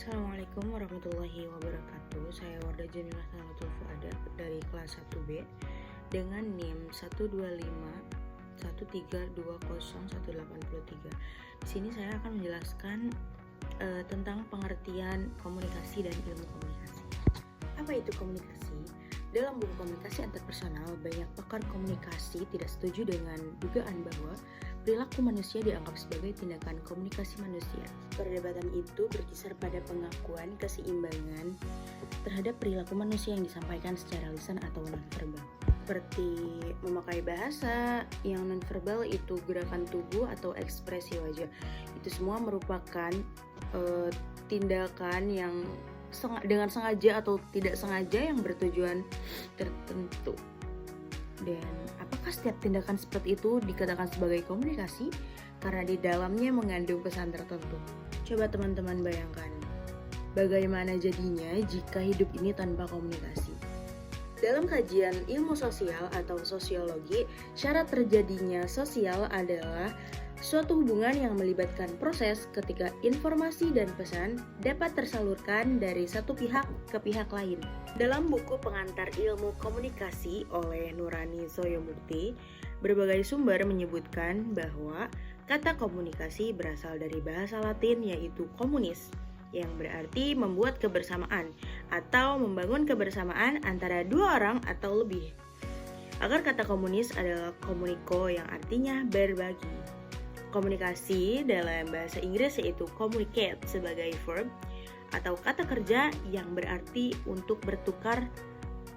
Assalamualaikum warahmatullahi wabarakatuh. Saya Wardah Jamilah Salatul Fuada dari kelas 1B dengan NIM 12513201803. Di sini saya akan menjelaskan tentang pengertian komunikasi dan ilmu komunikasi. Apa itu komunikasi? Dalam buku Komunikasi Antarpersonal, banyak pakar komunikasi tidak setuju dengan dugaan bahwa perilaku manusia dianggap sebagai tindakan komunikasi manusia. Perdebatan itu berkisar pada pengakuan keseimbangan terhadap perilaku manusia yang disampaikan secara lisan atau nonverbal. Seperti memakai bahasa yang nonverbal itu gerakan tubuh atau ekspresi wajah. Itu semua merupakan tindakan yang dengan sengaja atau tidak sengaja yang bertujuan tertentu. Dan apakah setiap tindakan seperti itu dikatakan sebagai komunikasi? Karena di dalamnya mengandung pesan tertentu. Coba teman-teman bayangkan, bagaimana jadinya jika hidup ini tanpa komunikasi? Dalam kajian ilmu sosial atau sosiologi, syarat terjadinya sosial adalah suatu hubungan yang melibatkan proses ketika informasi dan pesan dapat tersalurkan dari satu pihak ke pihak lain. Dalam buku Pengantar Ilmu Komunikasi oleh Nurani Soyomukti, berbagai sumber menyebutkan bahwa kata komunikasi berasal dari bahasa Latin yaitu communis, yang berarti membuat kebersamaan atau membangun kebersamaan antara dua orang atau lebih. Akar kata komunis adalah communico yang artinya berbagi. Komunikasi dalam bahasa Inggris yaitu communicate sebagai verb atau kata kerja yang berarti untuk bertukar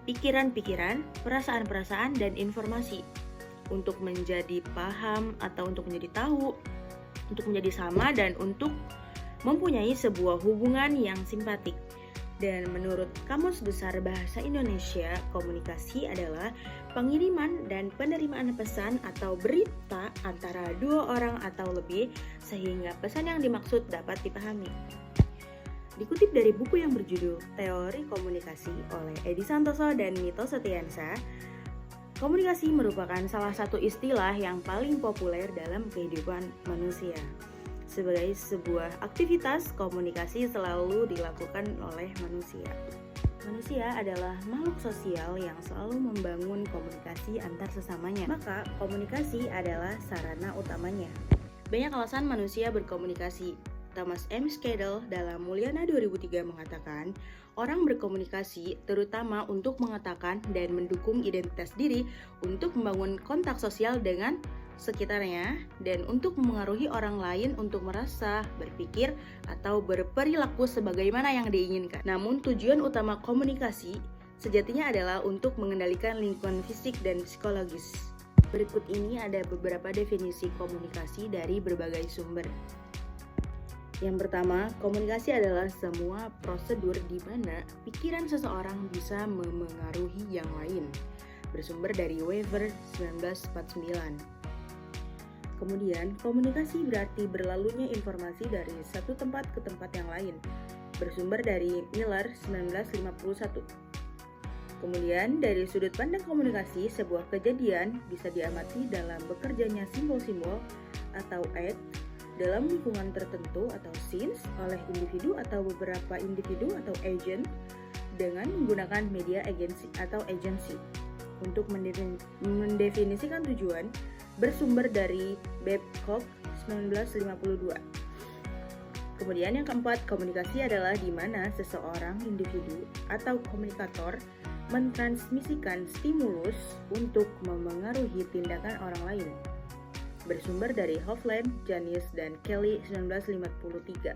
pikiran-pikiran, perasaan-perasaan, dan informasi untuk menjadi paham atau untuk menjadi tahu, untuk menjadi sama, dan untuk mempunyai sebuah hubungan yang simpatik. Dan menurut Kamus Besar Bahasa Indonesia, komunikasi adalah pengiriman dan penerimaan pesan atau berita antara dua orang atau lebih sehingga pesan yang dimaksud dapat dipahami. Dikutip dari buku yang berjudul Teori Komunikasi oleh Edi Santoso dan Mito Setiansa, komunikasi merupakan salah satu istilah yang paling populer dalam kehidupan manusia. Sebagai sebuah aktivitas, komunikasi selalu dilakukan oleh manusia. Manusia adalah makhluk sosial yang selalu membangun komunikasi antar sesamanya. Maka, komunikasi adalah sarana utamanya. Banyak alasan manusia berkomunikasi. Thomas M. Skadel dalam Mulyana 2003 mengatakan, orang berkomunikasi terutama untuk mengatakan dan mendukung identitas diri, untuk membangun kontak sosial dengan sekitarnya, dan untuk memengaruhi orang lain untuk merasa, berpikir, atau berperilaku sebagaimana yang diinginkan. Namun tujuan utama komunikasi sejatinya adalah untuk mengendalikan lingkungan fisik dan psikologis. Berikut ini ada beberapa definisi komunikasi dari berbagai sumber. Yang pertama, komunikasi adalah semua prosedur di mana pikiran seseorang bisa memengaruhi yang lain. Bersumber dari Weaver 1949. Kemudian, komunikasi berarti berlalunya informasi dari satu tempat ke tempat yang lain. Bersumber dari Miller 1951. Kemudian, dari sudut pandang komunikasi, sebuah kejadian bisa diamati dalam bekerjanya simbol-simbol atau act dalam lingkungan tertentu atau scenes oleh individu atau beberapa individu atau agent dengan menggunakan media agency atau agency. Untuk mendefinisikan tujuan, bersumber dari Babcock 1952. Kemudian yang keempat, komunikasi adalah di mana seseorang individu atau komunikator mentransmisikan stimulus untuk memengaruhi tindakan orang lain. Bersumber dari Hovland, Janis, dan Kelly 1953.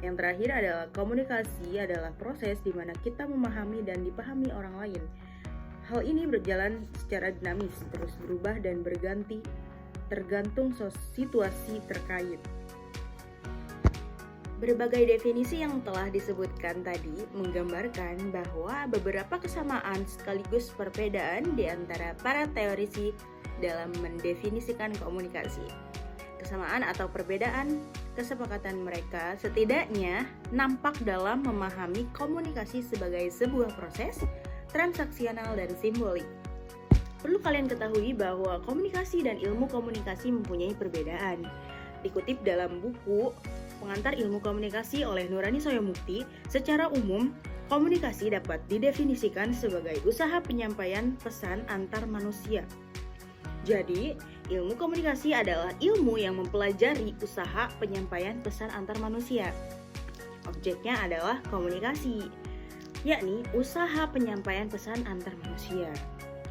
Yang terakhir adalah komunikasi adalah proses di mana kita memahami dan dipahami orang lain. Hal ini berjalan secara dinamis, terus berubah dan berganti tergantung situasi terkait. Berbagai definisi yang telah disebutkan tadi menggambarkan bahwa beberapa kesamaan sekaligus perbedaan di antara para teorisi dalam mendefinisikan komunikasi. Kesamaan atau perbedaan kesepakatan mereka setidaknya nampak dalam memahami komunikasi sebagai sebuah proses transaksional dan simbolik. Perlu kalian ketahui bahwa komunikasi dan ilmu komunikasi mempunyai perbedaan. Dikutip dalam buku Pengantar Ilmu Komunikasi oleh Nurani Soyomukti, secara umum, komunikasi dapat didefinisikan sebagai usaha penyampaian pesan antar manusia. Jadi, ilmu komunikasi adalah ilmu yang mempelajari usaha penyampaian pesan antar manusia. Objeknya adalah komunikasi, yakni usaha penyampaian pesan antar manusia.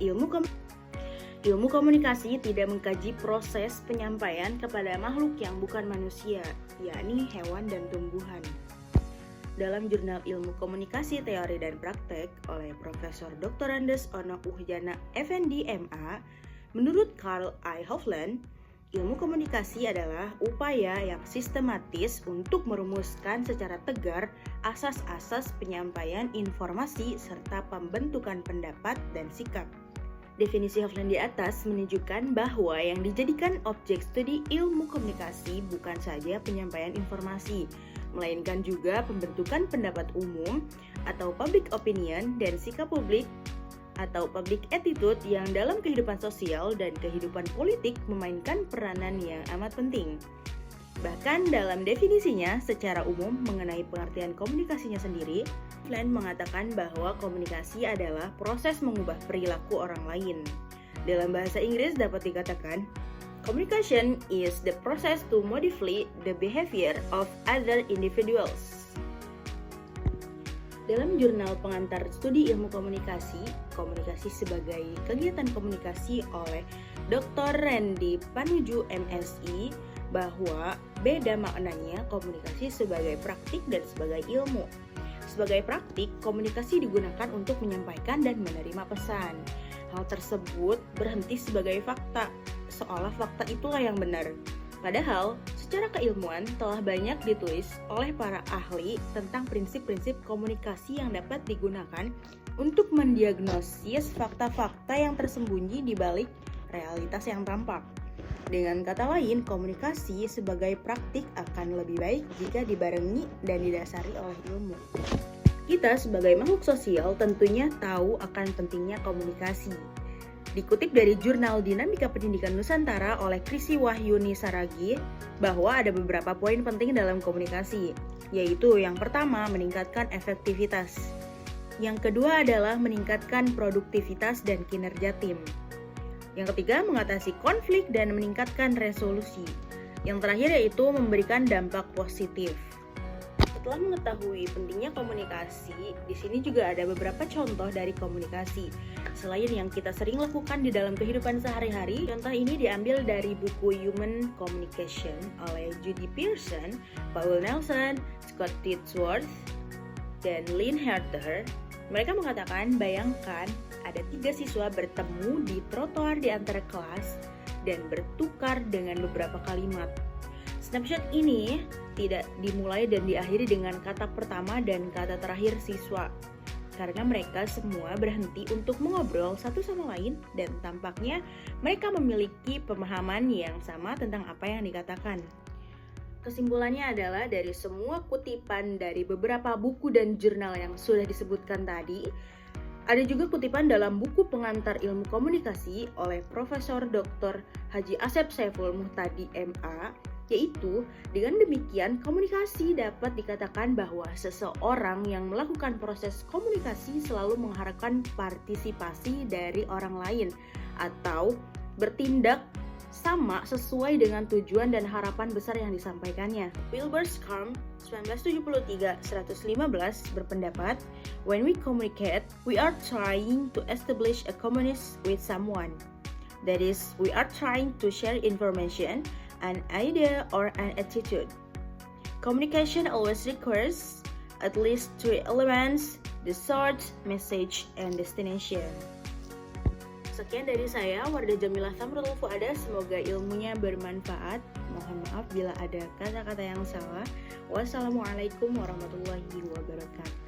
Ilmu komunikasi tidak mengkaji proses penyampaian kepada makhluk yang bukan manusia, yakni hewan dan tumbuhan. Dalam jurnal Ilmu Komunikasi Teori dan Praktek oleh Profesor Dr. Andes Ono Uhjana Effendi MA, menurut Carl I. Hovland, ilmu komunikasi adalah upaya yang sistematis untuk merumuskan secara tegar asas-asas penyampaian informasi serta pembentukan pendapat dan sikap. Definisi Hovland di atas menunjukkan bahwa yang dijadikan objek studi ilmu komunikasi bukan saja penyampaian informasi, melainkan juga pembentukan pendapat umum atau public opinion dan sikap publik atau public attitude yang dalam kehidupan sosial dan kehidupan politik memainkan peranan yang amat penting. Bahkan dalam definisinya secara umum mengenai pengertian komunikasinya sendiri, Hovland mengatakan bahwa komunikasi adalah proses mengubah perilaku orang lain. Dalam bahasa Inggris dapat dikatakan, communication is the process to modify the behavior of other individuals. Dalam jurnal pengantar studi ilmu komunikasi, komunikasi sebagai kegiatan komunikasi oleh Dr. Randy Panuju MSI, bahwa beda maknanya komunikasi sebagai praktik dan sebagai ilmu. Sebagai praktik, komunikasi digunakan untuk menyampaikan dan menerima pesan. Hal tersebut berhenti sebagai fakta, seolah fakta itulah yang benar. Padahal, secara keilmuan telah banyak ditulis oleh para ahli tentang prinsip-prinsip komunikasi yang dapat digunakan untuk mendiagnosis fakta-fakta yang tersembunyi di balik realitas yang tampak. Dengan kata lain, komunikasi sebagai praktik akan lebih baik jika dibarengi dan didasari oleh ilmu. Kita sebagai makhluk sosial tentunya tahu akan pentingnya komunikasi. Dikutip dari jurnal Dinamika Pendidikan Nusantara oleh Krisi Wahyuni Saragi, bahwa ada beberapa poin penting dalam komunikasi, yaitu yang pertama, meningkatkan efektivitas. Yang kedua adalah meningkatkan produktivitas dan kinerja tim. Yang ketiga, mengatasi konflik dan meningkatkan resolusi. Yang terakhir yaitu memberikan dampak positif. Setelah mengetahui pentingnya komunikasi, di sini juga ada beberapa contoh dari komunikasi. Selain yang kita sering lakukan di dalam kehidupan sehari-hari, contoh ini diambil dari buku Human Communication oleh Judy Pearson, Paul Nelson, Scott Titsworth, dan Lynn Herter. Mereka mengatakan, bayangkan ada 3 siswa bertemu di trotoar di antara kelas dan bertukar dengan beberapa kalimat. Snapshot ini tidak dimulai dan diakhiri dengan kata pertama dan kata terakhir siswa, karena mereka semua berhenti untuk mengobrol satu sama lain dan tampaknya mereka memiliki pemahaman yang sama tentang apa yang dikatakan. Kesimpulannya adalah dari semua kutipan dari beberapa buku dan jurnal yang sudah disebutkan tadi, ada juga kutipan dalam buku pengantar ilmu komunikasi oleh Profesor Dr. Haji Asep Saiful Muhtadi MA, yaitu dengan demikian komunikasi dapat dikatakan bahwa seseorang yang melakukan proses komunikasi selalu mengharapkan partisipasi dari orang lain atau bertindak sama sesuai dengan tujuan dan harapan besar yang disampaikannya. Wilbur Schramm 1973-115 berpendapat, when we communicate, we are trying to establish a communication with someone. That is, we are trying to share information, an idea, or an attitude. Communication always requires at least 3 elements: the source, message, and destination. Sekian dari saya, Wardah Jamilah Tamrul Fuada. Semoga ilmunya bermanfaat. Mohon maaf bila ada kata-kata yang salah. Wassalamualaikum warahmatullahi wabarakatuh.